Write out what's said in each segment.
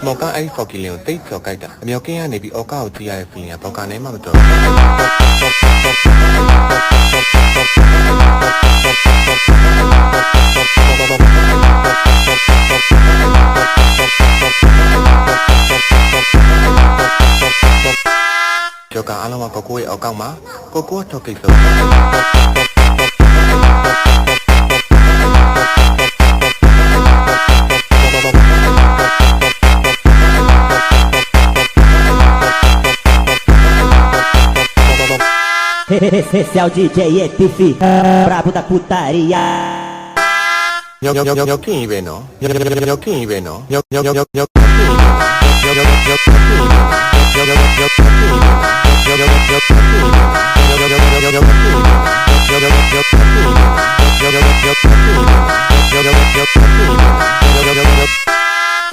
မော်ကအဲ့ဖော်ကီလင်ကိုတိတ်ကျော်ကြိုက်တာအမြောက်ကင်းကနေပြီးအော်ကာကိုကြည့်ရတဲ့ feeling ကဘောက်ကနေမှမတော်ကျော်ကအားလုံးကကိုကိုရဲ့အောက်ကောက်မှာကိုကိုထောက်ကိစ္စEsse é o DJ ETF Brabo da putaria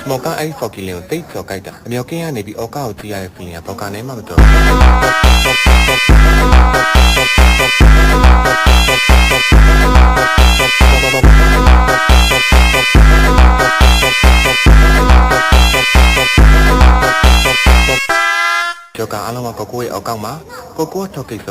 မော်ကအဲ့ဖော်ကီလင်ကိုတိတ်ကျော်ကြိုက်တာအမြောက်ကင်းကနေပြီးအော်ကာကိုကြည့်ရတဲ့ feeling ကဘောက်ကနေမှမတော်ကျော်ကအားလုံးကကိုကိုရဲ့အောက်ကောက်မှာကိုကိုထောက်ကိစ္စ